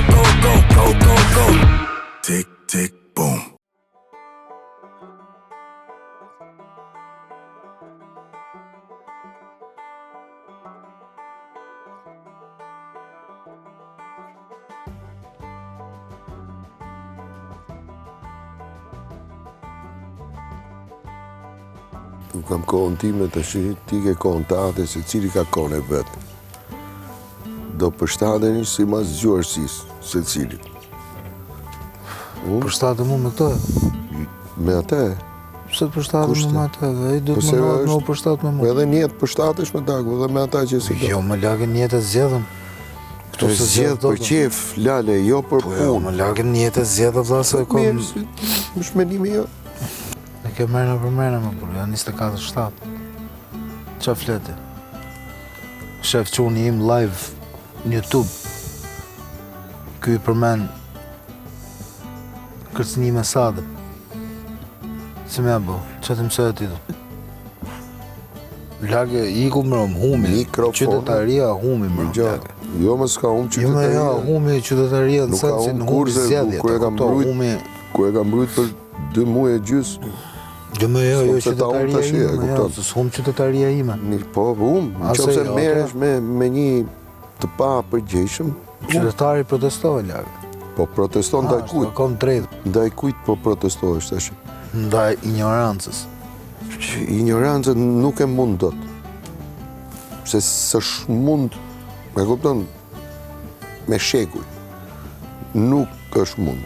go, go, go, go, go. Tick, tick, boom. Nuk kam kohën time të shi, ti ke kohën tate, se cili ka kohën e vetë. Do përshtateni si mas zgjuarësis, se cili. Përshtate mu me të? Me atë? Pse të përshtate mu me atë? Dhe i du të më nëhet me u përshtat me mu. Edhe njetë përshtatesh me taku, dhe me ata që si do. Jo, më lagën njetë e zjedhëm. Këtu se zjedhë për qef, lale, jo për punë. Po jo, më lagën njetë e zjedhë, vla se kom... Mirë, më shmenimi jo. Ne ke mërëna për mërëna më për, janë 24/7. Qa fleti? Shef quni im live në YouTube. Ky përmen kërcënime sade. Si me bo, që të mësoj e ti do? Lage, iku mërëm, humi. Qytetaria humi mërëm, lage. Jo më s'ka hum qytetaria. Jo, humi qytetaria në sensin humi zjedhje. Kur e kam mbrujt për 2 muaj e gjys. Jo qytetaria ime, së hum qytetaria ime. Po, hum, në që se meresh me një të pa përgjeshëm. Qytetari protestove, lage. Po proteston ndaj kujt? Kom drejt. Ndaj kujt po protestohesh tash? Ndaj ignorancës. Ignorancën nuk e mund dot. Se s'është mund, me kupton, me shekuj. Nuk është mund.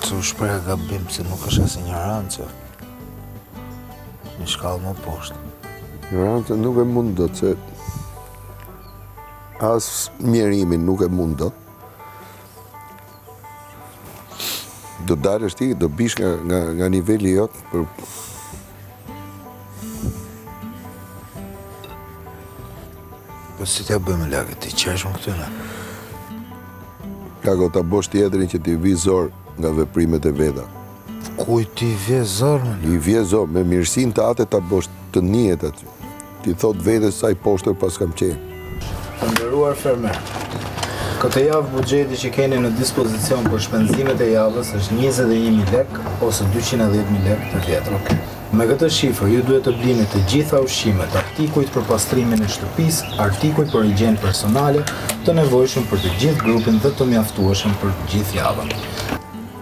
Se u shpreha gabim se nuk është as ignorancë. Një shkallë më poshtë. Ignorancën nuk e mund dot, se as mjerimin nuk e mund dot. Do dalësh ti, do bish nga niveli jot për... Po si t'ja bëjmë lagë, ti qeshëm këtëne? Kako ta bosh tjetërin që ti vi zor nga veprimet e veta. Kuj ti vje zor, më? I vje zor, me mirësin të ate ta bosh të njet aty. Ti thot vetës saj poshtër pas kam qenë. Të nderuar fermer, këtë javë buxheti që keni në dispozicion për shpenzimet e javës është 21.000 lek ose 210.000 lek të vjetër. Me këtë shifër, ju duhet të blini të gjitha ushqimet, artikujt për pastrimin e shtëpisë, artikuj për higjenë personale, të nevojshëm për të gjithë grupin dhe të mjaftueshëm për gjithë javën.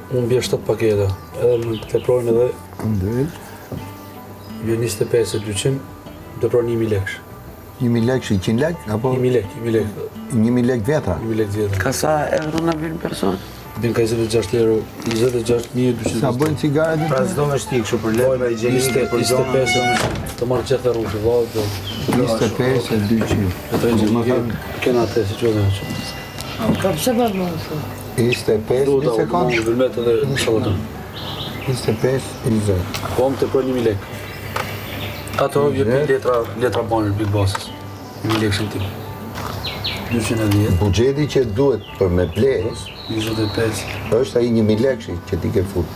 Unë bje 7 paketa, edhe më të teprojnë edhe... Ndërë? Bje 25.200, teprojnë 1.000 leksh. 1.000 lekë, 100 lekë? 1.000 lekë. 1.000 lekë vetra? 1.000 lekë vetra. Ka sa euro në vjen person? Bjen ka 26 euro, 26.200. Sa bëjnë cigare dhe të? Pra zdo me shti kështu për letra higjienike për zonë. 25 të marrë qëtë rrugë, vallë. 25.200. E të regjë, kena të si që dhe që. Ka pëse për më në 25, një sekundë. Në vërmet edhe në salatën. 25, 20. Po më të për 1.000 lekë. Ato vjepi letra banër, big bosses. 1.000 lekë shëntim. 210. Buxheti që duhet për me blejës, 25. është ai 1.000 lekë që ti ke fut.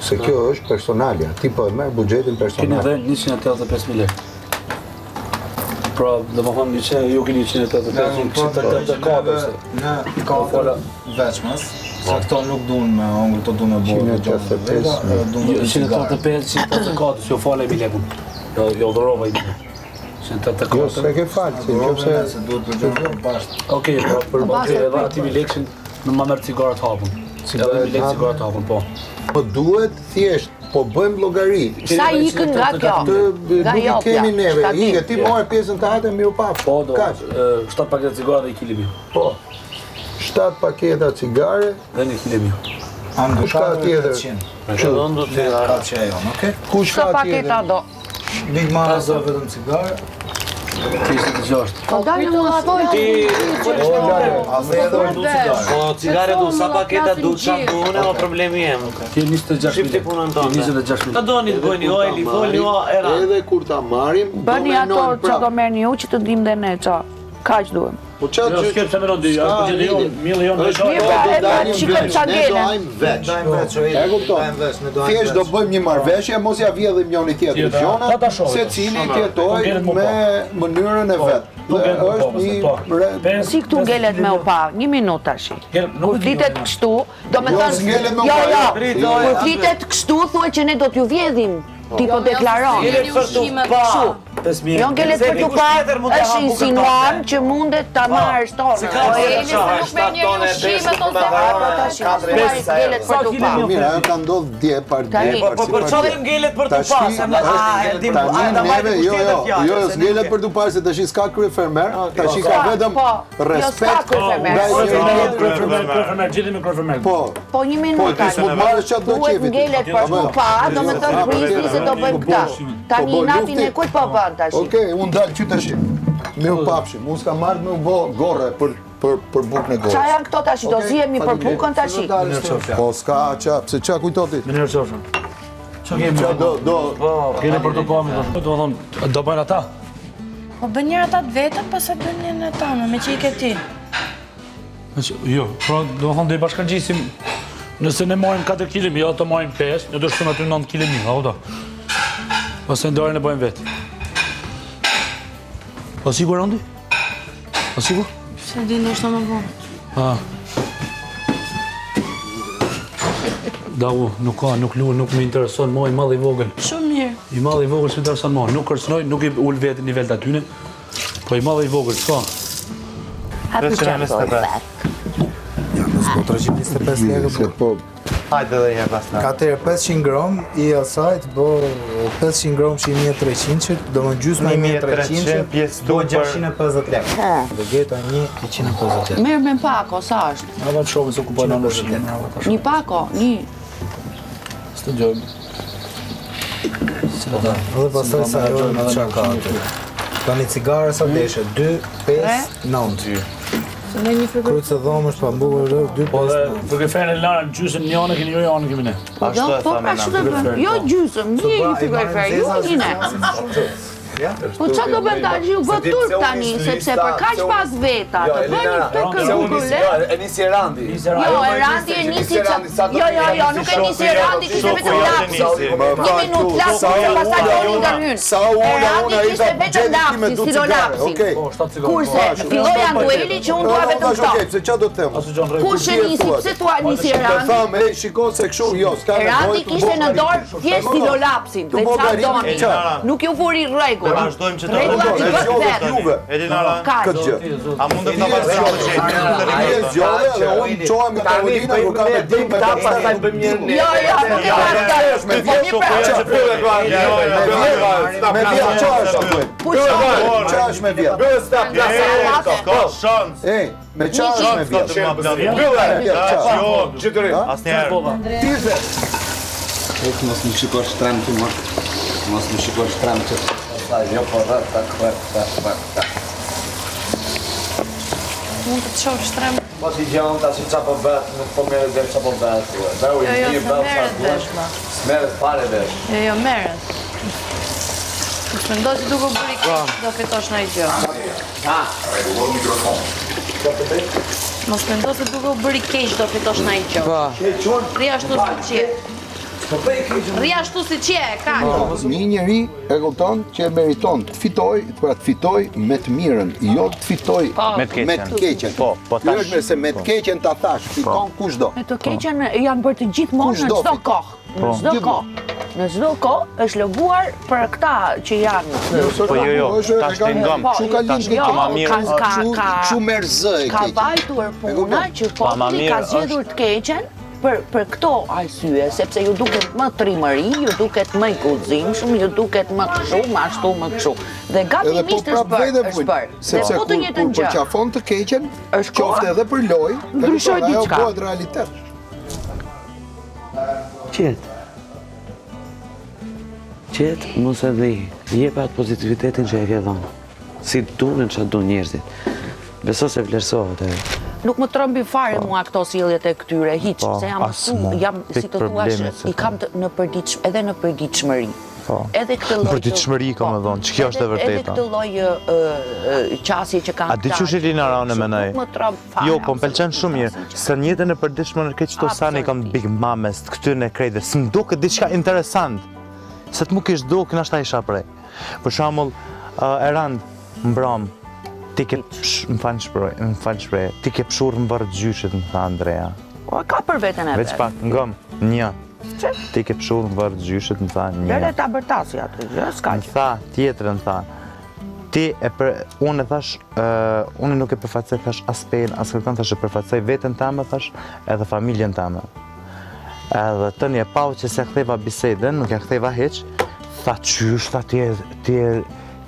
Se kjo është personalja, ti po e merr buxhetin Keni personal. dhe 185.000 lekë. Pra, dhe më thonë ju keni 185.000 që të kabe. Në kafe veçmas, se këto nuk dun me ongër, të dun me bërë. 185 që jo fale e 1.000 lekën. Jo dhërova i bërë. Jo, se ke falë, si nëse... Se duhet për gjërë bashkë. Okej, për bëndje edhe ati 1.000 lekën në ma merë cigarat hapun. Edhe 1.000 lekë cigarat hapun, po. Po duhet thjesht, po bëjmë llogari. Sa ikën nga kjo? Nuk i kemi neve, ike, ti morë pjesën të atë, mi u pafë. Po, do, 7 paketa cigare dhe 1 kg mjë. Po, 7 paketa cigare, dhe 1 kg mjë. kush ka tjetër? Kush ka tjetër? Big Mama zë vetëm cigare. Kishtë të gjashtë. Po dalë më aspoj të Po cigare du, sa paketa du shampune, o problemi jem. Ti 26.000 Shifti punën tonë. 26.000. Ta doni të bëjni ojli, foli o era. Edhe kur ta marim, bëni ato që do merrni ju që të dim dhe ne qa. Kaq duhem. Po çfarë Jo, s'kem se meron dy, është bëgjeti jo, milion dhe Mirë, pra, e pra qikën qa ne do hajmë veç. E kupton? Thjesht do bëjmë një marrëveshje, mos ja vjedhim njëri tjetrit gjona, secili të jetojë me mënyrën e vet. Si këtu ngelet me u pa, 1 minutë tash. Kur flitet kështu, do me thënë, kur flitet kështu, thuaj që ne do t'ju vjedhim. Ti po deklaron. Jo ngelet për t'u pa, është insinuan që mundet ta marrë shtonë. Nuk me një ushqime të ngelet për t'u pa. Mira, ajo ka ndodhë dje par dje. Për çfarë ngelet për t'u pa? Jo, s'ngelet për t'u pa, se tash s'ka kryefermer, tash ka vetëm respekt. Po 1 minutë tash. Duhet ngelet për t'u pa, do me thënë krisi se do bëjmë këta. Tani natin e kujt po bën tash? Okej, unë dalë që tash. Me u papshim, unë s'ka marrë me u bo gore për bukën e gorës. Qa janë këto tash, do zihemi për bukën tash? Po s'ka qa, pse qa kujtoti? Mirë qofshëm. Qa kemi? Kene për të pami, do thonë, do bëjnë ata? Po bën njërë ata të vetën, pas e bën njërë ata, me që i ke ti. Jo, pra do thonë do i bashkangjisim, nëse ne marrim 4 kg, jo të marrim 5, ne do shkojmë aty 9 kg, apo. Ose ndarën e bëjmë vetë. Po sigur andi? Po sigur? Se di ndoshta më vonë. Davu, nuk më intereson mua i madh i vogël. Shumë mirë. I madh i vogël s'më intereson mua, nuk kërcënoj, nuk i ul vetë në nivel të atyne. Po i madh i vogël, s'ka. Hapi qëmë. Ja, nësë po 325 lekë, Po, Hajde dhe një pas na. Katër 500 gram i asajt bo 500 gram që i 1300, do më gjysma i 1300, do 650 lekë. Vegeta 150 lekë. Merë me pako, sa është? Ava të shumë se okupojnë në nëshime. Një pako, një. Së të gjojmë. Dhe pasaj sa jo në qa ka atë. Ka një cigare sa deshe, 2, 5, 9. Krujtë se dhomë është pa mbukur 2, 5, 9. Po dhe duke fejnë e lanë gjysën një anë, keni jo janë kemi ne. Po ashtu të bërë, jo gjysëm, një frigofer, jo një. Po qa do bëjmë tani, ju vë turp tani, sepse për kaq pas veta, të bëjmë të kërkulle. E nisi Randi. Jo, e Randi e nisi që... Jo, nuk e nisi Randi, kishte vetëm lapsi. 1 minut lapsi, se pasaj do një ndërhyn. E Randi kishte vetëm lapsi, si do lapsi. Kurse, filloja në dueli që unë dua vetëm këto. Se qa do të themë? Kurse nisi, pse tua nisi e Randi? Thamë, e shiko se këshu, jo, s'ka E Randi kishte në dorë thjesht si do lapsin, dhe qa doni. Nuk ju vuri rregull. Vazhdojmë që të Rregulla që bëtë vetë. Edinara, këtë gjë. a mund të të vazhdojmë që Zgjodhe dhe unë qoha me Karolina, kur ka me dim me ta pastaj bëjmë një në Jo, nuk e vazhdojmë. Me vjetë qa është atë? Qa është me vjetë? Ka shans. Ej, me qa është me vjetë? Asnjëherë. Mos më shikosh shtrem të më. Mos më shikosh shtrem të. Jo, po rrëta. Mund të të shohë shtrem. Po si gjanë ta si qa po bëtë, nuk po mere dhe qa po bëtë. Behu i Jo, një s'më bëtë qa merret vesh, duesh, ma. s'meret fare vesh. Jo, merret. Nuk me ndo si duke bëri keq, do fitosh në i gjë. Mos me ndo se duke bëri keq, do fitosh në i gjë. Rria ashtu si qje. Rria ashtu si qje, ka. Një njeri e kupton që e meriton të fitoj, pra të fitoj me të mirën, jo të fitoj me të keqen. Po Kjo është se me të keqen ta thash, fiton kushdo. Me të keqen janë bërë të gjithmonë në çdo kohë. Në çdo kohë. Në çdo kohë është loguar për këta që janë. Po jo, tash të ngëm. Kështu ka lind keqen. Kështu merr zë e Ka keqen. vajtur puna që populli ka zgjedhur të keqen për këto arsye, sepse ju duket më trimëri, ju duket më i guximshëm, ju duket më kështu, më ashtu, më kështu. Dhe gatimisht është bërë. Sepse po të njëjtën kur gjë. qafon të keqen, Është koha. qofte edhe për lojë, Ndryshoj ajo diçka. bëhet realitet. Qetë, mos e dhi, jep atë pozitivitetin që e ke dhënë. Si dunen që du njerëzit. Beso se vlerësohet e. Nuk më trëmbi fare mua këto sjelljet e këtyre, hiç, se jam si të thuash, i kam në përditshmëri, edhe në përditshmëri. Edhe këtë lloj përditshmëri kam më thonë, që kjo është e vërteta. Edhe këtë lloj qasje që kanë. A di çush Elina Rane mendoj? Nuk më trëmb fare. Jo, po m'pëlqen shumë mirë. Se në jetën e përditshme këtë çto sani kam Big Mames, këtyre në krejtë, s'm duket diçka interesant. Se të më kish duk, nashta isha prej. Për shembull, Erand Mbram, Ti ke më falë shprej, ti ke pshurë më bërë gjyshit, më tha Andrea. O, ka për vetën e vetë. Veç pak, ngëm, një. Ti ke pshurë më bërë gjyshit, më tha një. Lere ta bërtasi atë, s'ka që. Më tha, tjetërën tha. Unë e thash, unë nuk e përfaqësoj thash as pen, as kërkon thash e përfaqësoj veten tame thash, edhe familjen tame. Edhe tëni e pau që se ktheva bisedën, nuk e ktheva hiç, tha qysh, tha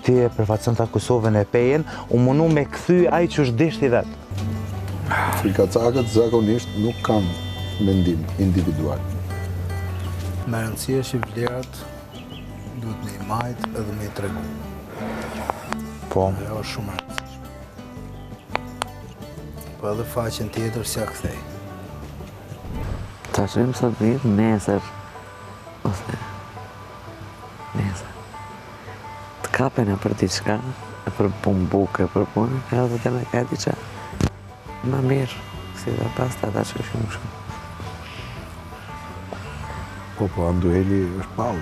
ti e përfaqëson ta Kosovën e pejen, u mundu me kthy ai që është deshti vet. Frikacakët zakonisht nuk kanë mendim individual. Me rëndësia që vlerat duhet me i majt edhe me i tregu. Po. Ajo është shumë rëndësishme. Po edhe faqen tjetër si a kthej. Ta shrim sot vitë, nesër. Ose... nesër. Të kapena për diçka, për bumbuke, për punë, edhe të me ka diçka. Ma mirë, si dhe pas të ata që shumë shumë. Po, Andueli është pau,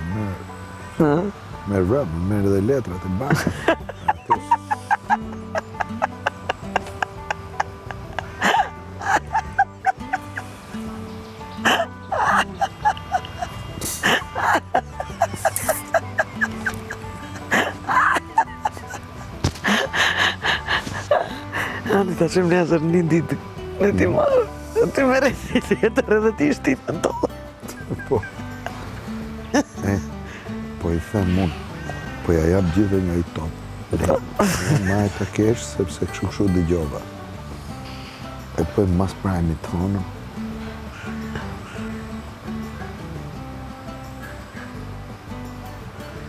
me rëbë, me dhe letrat e bashkë. Ani ta qëmë nesër një ditë në ti marë, ti mere një tjetër edhe ti shtitë në tonë. Po. Po i them mund, po ja jam gjithë nga i top. Ma e të kesh, sepse këshu dëgjova. E po e mas prajmi tonë.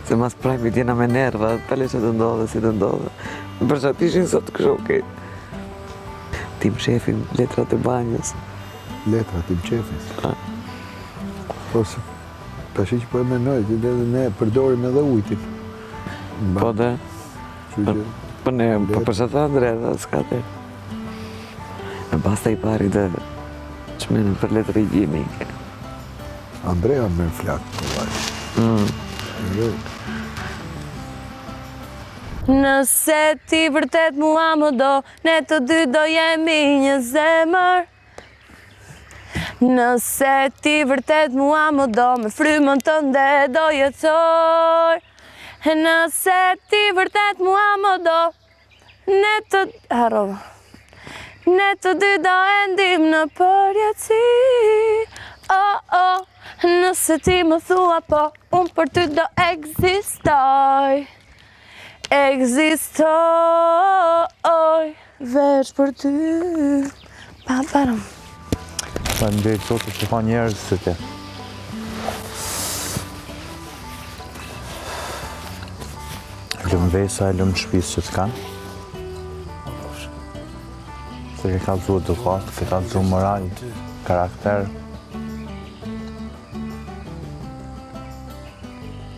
Se mas prajmi t'jena me nerva, pale që të ndodhe, si të ndodhe. Për që t'ishin sot këshu okej. Tim shefin, letrat e banjës. Letrat tim shefin? Po se, ta shi që po e menoj, që ne përdorim edhe ujtin. Po dhe? Po ne, po për që të Andrea, dhe s'ka të. E basta i pari dhe që menën për letrat higienike. Andrea me flakë, po vaj. Nëse ti vërtet mua më do, ne të dy do jemi një zemër. Nëse ti vërtet mua më do, me frymën tënde do jetoj. Nëse ti vërtet mua më do, ne të dy do endim në përjetësi. Nëse ti më thua po, unë për ty do ekzistoj. Ekzistoj veç për ty. Parëm. Pa ndërë sotë që ka njerës së te. Lëmë vesa e lëmë shpisë që të kanë. Se ke kalëzu edukat, ke kalëzu moral, karakter.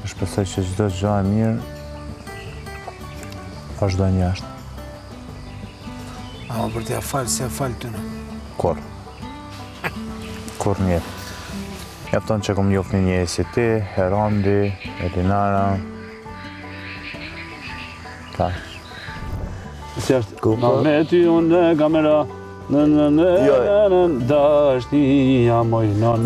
Shpesoj që çdo gjë e mirë vazhdojnë jashtë. Ama për t'ja falë, si ja falë të në? Kur njetë. Jafton që kom njoft një njëri si ti, Herandi, Elinara. Ta. Si është? Me ty unë dhe kamera, dashnia moj nën.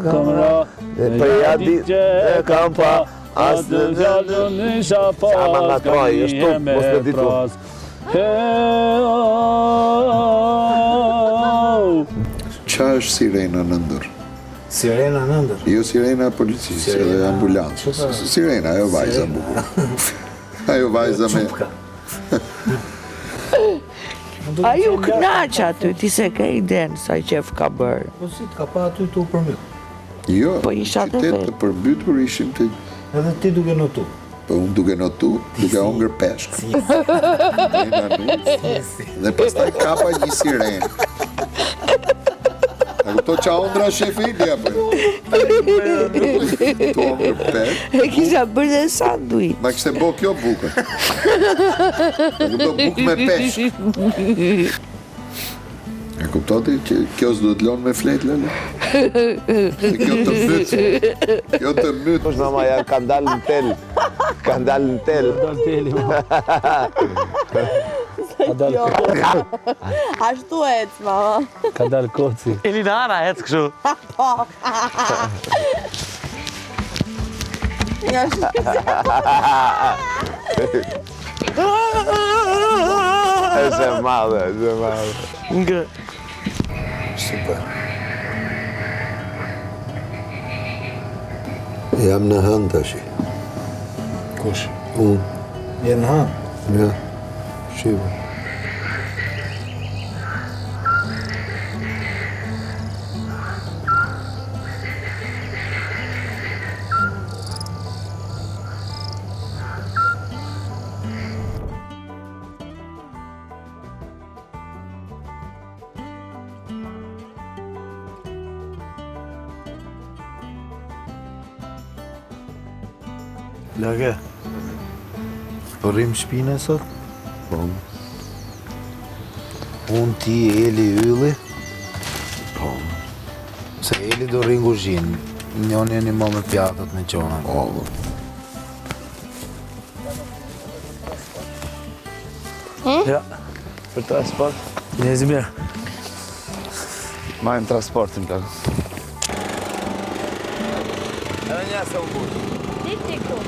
Kamera, për ja ditë që kam pa, as në gjallën në shapas, ka një me pras. Qa është sirena në ndër? Sirena në ndër? Jo sirena policisë dhe ambulancë. Sirena, ajo vajza bukur. Ajo vajza me... A ju knaqë aty, ti se ke idenë sa qef ka bërë? Po si t'ka pa aty t'u përmyt? Jo, Po isha të qytet vetë. të përmbytur ishim të... Edhe ti duke notu? Po unë duke notu, duke ongër peshk. Dhe pastaj kapa një sirenë. A këto qa ondra shefi Ilja për? Këto ongër peshk. E kisha bërë dhe sanduit. Ma kështë bo kjo bukën. A këto bukë me peshk. E kuptoti që kjo s'do t'lon me flet, lële? Kjo të mytë. Kjo të mytë. Mama ja ka dalë në tel. Ka dalë në tel. Dalë teli, ma. Ashtu ec, mama. Ka dalë koci. Elinara, ec kështu. Nga Është e madhe. Nga. Super. Jam në hënë tash. Kush? Unë. Je në hënë? Ja. Shiva. Lage, po rrim shpine sot? Po. Unë ti, Eli, Ylli? Po. Se Eli do rrin kuzhinë, njoni e një më me pjatët me qona. Po. Ja, për transport. Njëzi mirë. Majmë transportin të. Edhe një se unë burë. Ti këtu.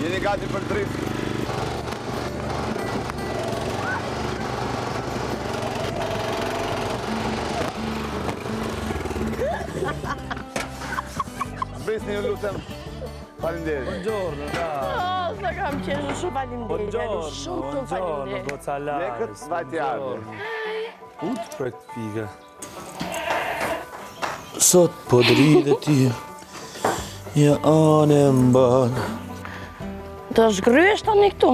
Jeni gati për drift. Zbrisni ju lutem. Faleminderit. Buongiorno, dai. Sa kam qenë shumë faleminderit. Shumë faleminderit. Gocalari. Lekët vajti ardhur. Ut për këtë pika. Sot po dridhe ti. Ja anë e mbanë. Do shgryesh tani këtu?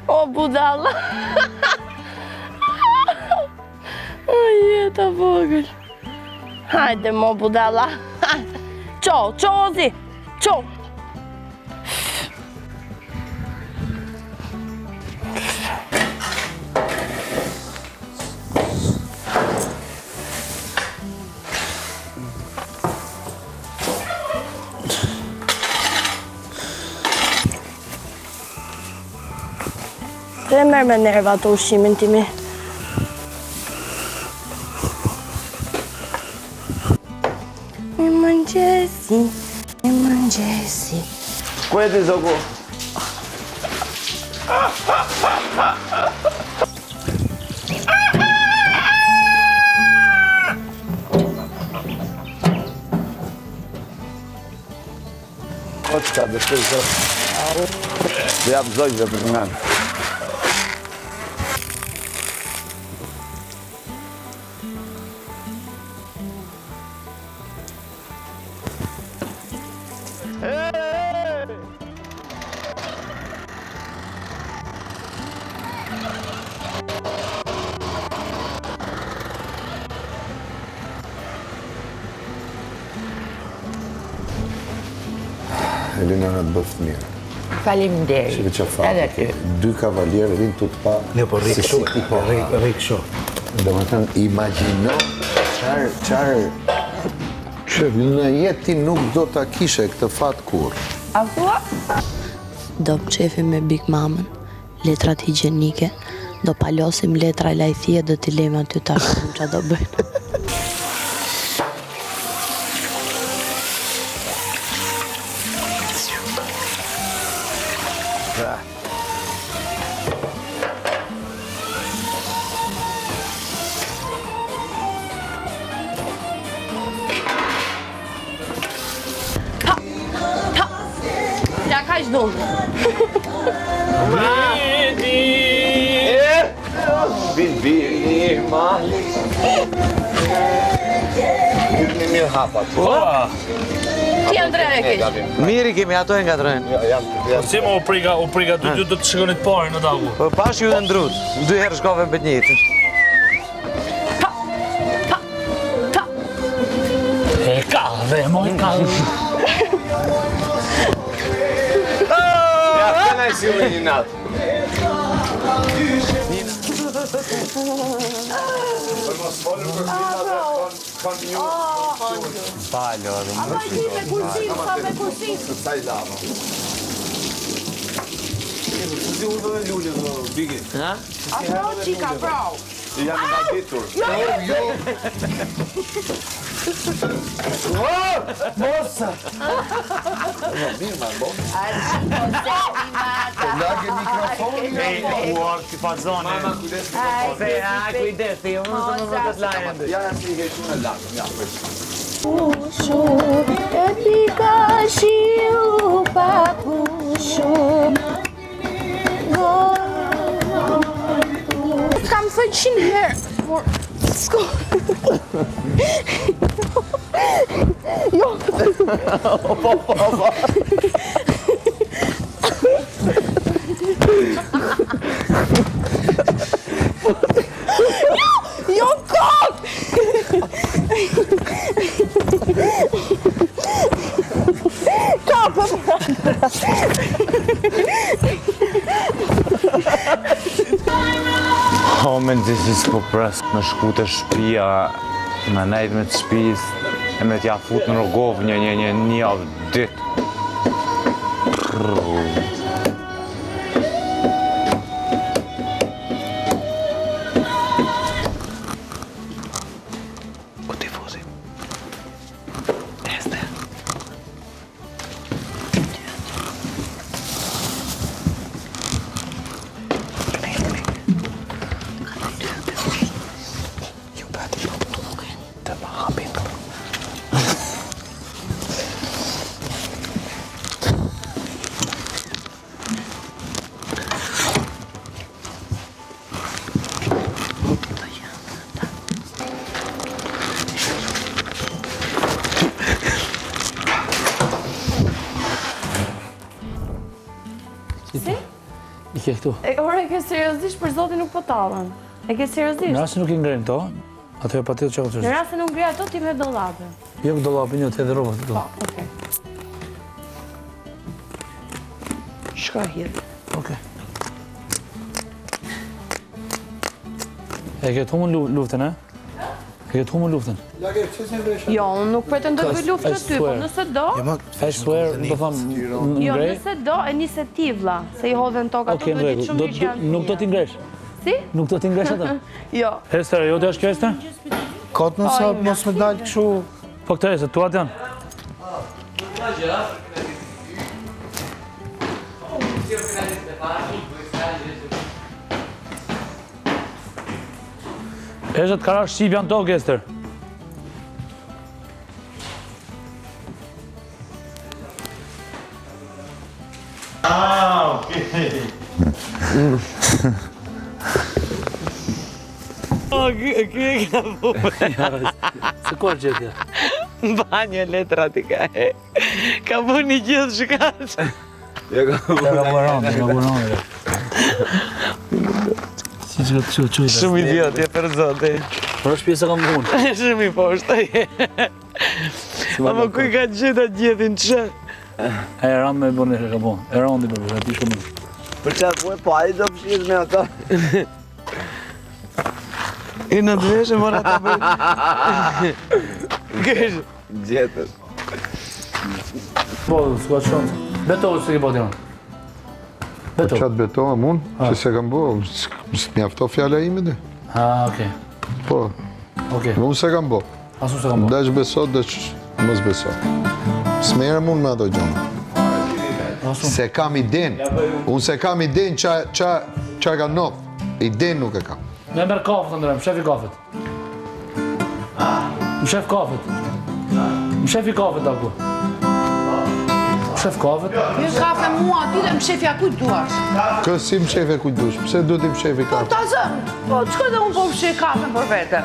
O budalla. O jeta vogël. Hajde mo budalla. Qo, qozi. Qo. Dhe merë me nerva të ushimin timi. Mi mëngjesi. Ku e ti zoku? O qëka dështoj zot? Dhe jap zojve për të nganë. Elina në të bëftë mirë. Faleminderit. Shqipe që fatë, dy kavaljerë rinë të pa... Ne, po rikë shumë, rikë shumë. Dhe më thënë, imagino qarë që në jetë ti nuk do t'a kishe këtë fatë kur. A thua? Do më qefi me Big Mamën, letrat higjenike, do palosim letra lajthie, do t'i lejmë aty ta shumë që do bëjnë. Ja ka ishtë dhëmë. Bibini mali. Një mirë hapat. Ti Andre e kesh. Miri kemi, ato e ngatrojnë. Si më u priga, do të shikonin të parë në dagu. Po pash ju dhe ndrut. 2 herë shkove në bet njëtë. Dhe moj kallë. Ja, këna i si me një natë. Falë, me kursin. Sa i lava. Si u dhe lullë dhe Bigi? Afro, qika, brau. Jam nga ditur. Mosa! Mirë, ma, bo. Lage mikrofonin. Uar, si fazone. Mama, kujdes. Kujdes, ti, unë të më vëtë të lajnë. Ja, si i hejtu në lakë. Ja, përshë. Pushu, e pika shiu pa pushu. Kam thënë 100 herë, por s'ko. Jo. Jo, kok! Kapëm! Homen të si s'po presë me shku të shpia, me nejtë me të shpis, e me t'ja fut në rogovë një javë dytë. Ku t'i fuzi? Este. Si? I ke këtu. Ore, e ke seriozisht për zotin nuk po talën. E ke seriozisht? Në rrasë nuk i ngrenë to, atëherë pa të që këtë Në rrasë nuk ngre ato, ti me dollapë. Jo këtë dollapë, një të edhe robët të do. Po, okej. Shka hirë. Okej. E ke të humën luftën, e? E ke të humën luftën? Jo, unë nuk pretendoj për luftë në ty, po nëse do... I swear, do thamë, Jo, ngrej? nëse do, e njëse ti vla, se i hodhen toka ato, Okej, në do rregull. ditë shumë që janë... Nuk do t'i ngresh? Si? Nuk do t'i ngresh atë? Jo. Ester, jo të është kjo Ester? Kotë nësa, mos me dalë këshu... Po këtë Ester, tuat janë? Eshtë të karash shqip janë tokë, Ester. Okej. Ky e ka punë. Se kur gjetja? Banjë letra t'i ka e. Ka punë një gjithë shkaç. Ja ka buronë. Si që të qujtë. Shumë idiot, je për zote. Por është pjesë e kam punë. Shumë i poshtë. Ama kuj ka gjitha gjithin që? E ram me bërë një ka punë. E randi për bërë, ati shumë. Për që ku e po, a i do pëshirë me ata. I në të veshë, mora ta bërë. Kështë? Gjetës. Po, s'ka shumë. Beto, që ke po t'jama? Beto. Qatë beto, a mund? Që se kam bo, m'jafto fjalla ime dhe. Okej. Po, Okej. unë se kam bo. Asu se kam bo. Desh beso, desh mos beso. S'merë mund me ato gjonë. Se kam iden. Unë se kam iden qa ka nof. Iden nuk e kam. Me mërë kafët, Andrem, shef i kafët. Më shef kafët. Më shef i kafët, ako. Më shef kafët. Një kafe mua aty dhe më shefja kujt duash. Kësë si më shefe kujt dush, pse du ti më shefi Po kafe? ta zëmë, po qëka dhe unë po më shef kafe për vete.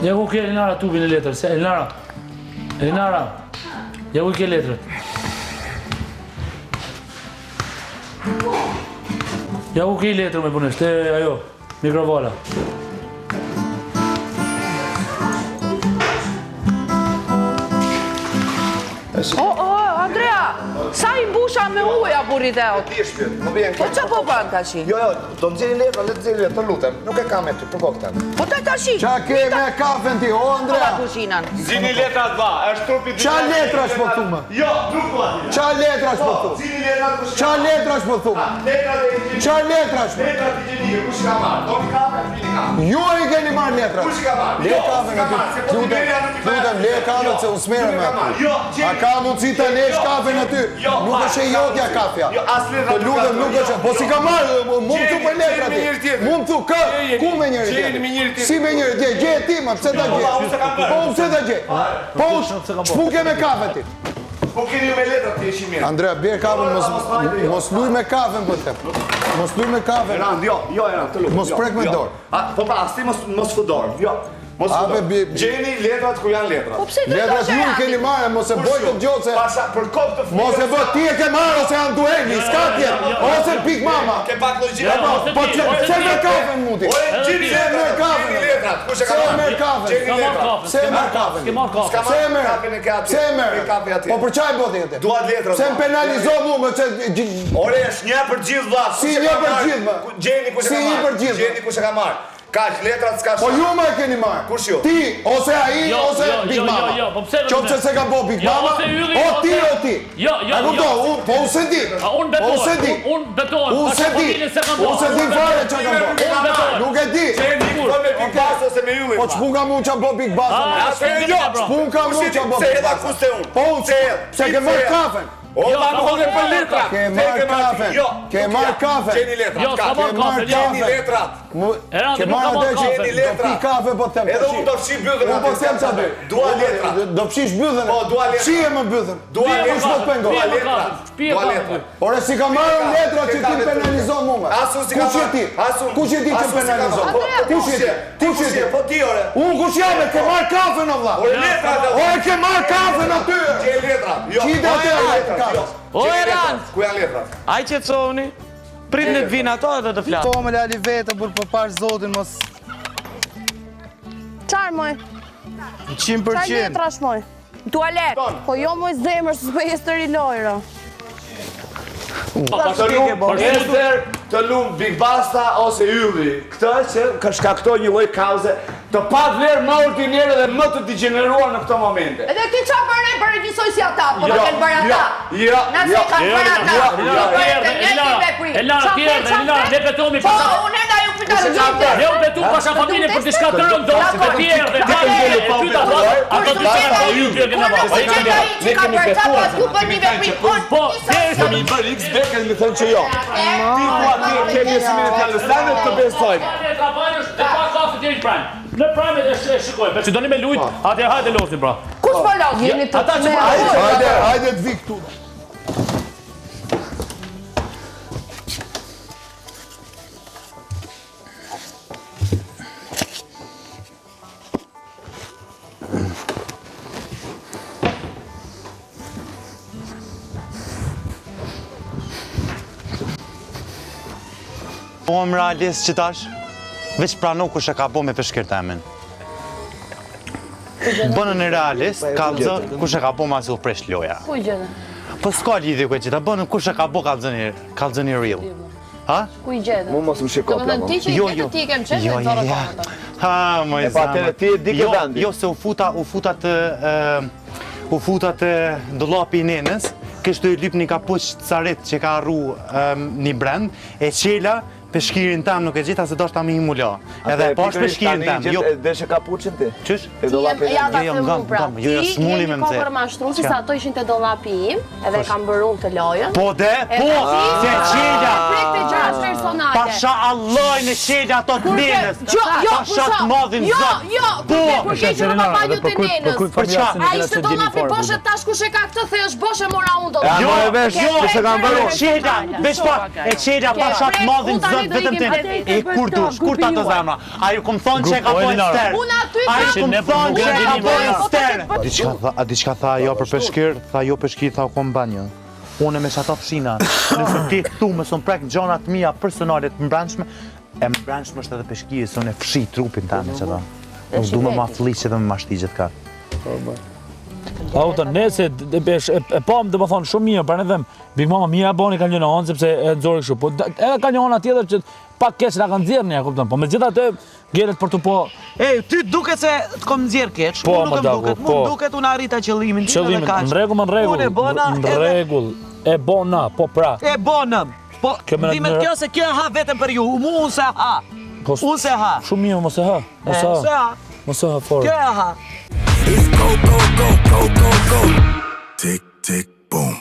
Ja ku ke Elinara tubin e letër, se Elinara. Elinara. Ja ku ke letrët. Ja ku ke i letër me punesht, ajo. Mikrovola. Andrea, sa I mbusha me uja burit e ot? Po që po bën tashi? Jo, do nxjerrin letra, le të nxjerrin letra, të lutem. Nuk e kam me ty, përko këtë. Po të tashi? Qa ke me kafen ti, o Andrea? Zini letra të ba, është trupi Qa letra është po thumë? Jo, trupu ati. Qa letra është po thumë? Zini letra të kush. Qa letra është po thumë? Qa letra është? Letra të gjenike, kush ka marrë? Do një kafe, fini kafe. Ju I keni marrë letra. Kush ka marrë? Le kafen aty. Lutem, le kafen se unë smerë me aty. A ka mundësi të lesh kafen aty? Nuk është e jotja kafja. Të lutem, nuk është. Po si ka marrë, mund të për letra ti. Mund të kë, ku me njëri tjetër? Si me njëri tjetër? Gje ti, ma, pse ta gje? Po, pse ta gje? Po, shpuke me kafe ti. Po keni ju me letra ti e shimira. Andrea, bjerë kafen, mos luj me kafen për te. Mos luj me kafen. Erand, jo, Erand, të lutem. Mos prek me dorë. Po pra, asti mos fë dorë, jo. Gjeni letrat ku janë letrat. Po pse do të letrat ju keni marrë, mos e bëj të gjotë se... Pasha, për kopë të fëmijë... Mos e bëj, ti e ke marrë ose janë duhegi, s'ka tjetë, ose pik mama. Ke pak logjika. Po se me kafen muti. Se me kafen. Se me kafen. Se me kafen. Se me. Po për qaj bëti këtë? Duat letrat. Se më penalizo mu me që... Ore, është një për gjithë vla. Si një për gjithë më. Gjeni ku se ka marrë. Kaq, letrat s'ka Po ju me e keni marrë. Kush ju? Ti, ose aji, ose Big Mama. Qopë që se ka po Big Mama, o ti. A kupto, po unë se di. Unë betohem. Unë se di fare që ka po. Nuk e di. Po me Big Bass ose me yulli. Po qpun ka mu që po Big Bass. Qpun ka mu që po Big Bass. Po unë se ke mërë kafen. O, ma më hodhe për letrat. Ke marrë kafen. Ke marrë kafen. Gjeni letrat. Ke marrë letrat. Ke marrë dhe që do pi kafe po tem. Edhe unë do fshi bëdhën. Unë po tem qa dhe. Dua letrat. Do fshish bëdhën. Po, dua letrat. Fshi e më bëdhën. Dua letrat. Dua letrat. Ore si ka marrë letrat që ti penalizon mu me. Kush je ti? Kush je ti që penalizon? Kush je ti? Kush je? Po ti, ore. Unë kush jam e ke marrë kafen o vla. Ore letrat. Ore ke marrë kafen aty. Gje letrat. Qide aty letrat. O, Erand! Ku janë letrat? Aj qëtësoni, prit në të vinë ato edhe të flasë. Po me lali vete, për përpash zotin, mos... Qarë moj? 100%. Qarë letrash moj? Tualet. Po jo moj zemër, së s'me jes të rilojra. Të lumë Big Basta ose Ylli. Këtë që ka shkaktoj një loj kauze të pa vlerë më ordinere dhe më të degeneruar në këto momente. Edhe ti qa bërë për njësoj si ata, po do kënë bërë ata. Nëse kanë bërë ata. Elara, ne betohemi Po, unë e da ju për të rëgjite. Ne u betu pasha familje për t'i shka të rëndo, dhe tjerë, dhe tjerë, e ty da pas, ato të tjerë, dhe ju tjerë këna pas. Unë që da i që ka bërë ata, pas ju për një vepri. Po, Se mi bërë X beken mi thënë që jo. Ti thua ti kemi esimin e Palestine të besojmë. Në prajme e shikojmë, që do një me lujtë, atje hajde losin pra. Kush po losin? Jeni të të me. Hajde të vi këtu. Po më realis që tash, veç prano kush e ka bo me peshkirtemin. Bënën e realis, kalzë, kush e ka bo ma si u presh loja. Ku i gjede? Po s'ka lidhje këtë gjitha, bënën kush e ka bo kalzëni real. Ha? Ku i gjede? Mu mos më shiko plamo. Do të ti që i gjede ti kem qenë dhe të rëpamët. Ha, më i zamë. Jo, se u futa të dollapi i nenës, kështu i lyp një kapuq të carit që ka arru një brend, e qela, peshkirin tam nuk e gjitha se do shta mi i mula. Edhe pash peshkirin tam. Dhe shë kapuqin ti? Qysh? Ja ta thëmu pra, ti je një ko përmashtru, si sa ato ishin të dollapi im, edhe kam bërru të lojën. Po se qela! Prek të gjash personale. Pasha alloj në qela ato të nenës. Pasha të madhin zot. Jo, për ke që në papanju të nenës. Për qa? A ishte dollapi boshe tash kush e ka këtë the është boshe mora unë dollapi. E qela pasha të madhin zot vetëm të e kur dush, kur ta të zemra. A ju këmë thonë që e ka pojnë sterë. A ju këmë thonë që e ka pojnë sterë. A diqka tha jo për peshkir, tha jo peshkir, tha u kom banjë. Une me shata fshina, nëse ti tu me së më prek gjonat mija personalit më brendshme, e më brendshme është edhe peshkiri, se unë e fshi trupin tani që ta. Nuk du me ma fliqet dhe me ma shtigjet ka. Auta, nese e pam dhe më thonë shumë mirë, për në them, Big Mama mirë e boni ka një anë, sepse e nëzori kështu, po edhe ka një anë tjetër që pak keq nga kanë nxjerrë një, kupton, po me gjitha të gjelet për të po... Ty duket se të kom nxjerr keq, Po, nuk më duket, mu duket unë arrita qëllimin tim edhe kaq. Në rregull, e bona, po pra. E bonëm, po dhimet kjo se kjo e ha vetëm për ju, unë se ha. Unë se ha. Shumë mirë, mos e ha. Mos e ha fort. Kjo e ha. It's go, go, go, go, go, go. Tick, tick, boom.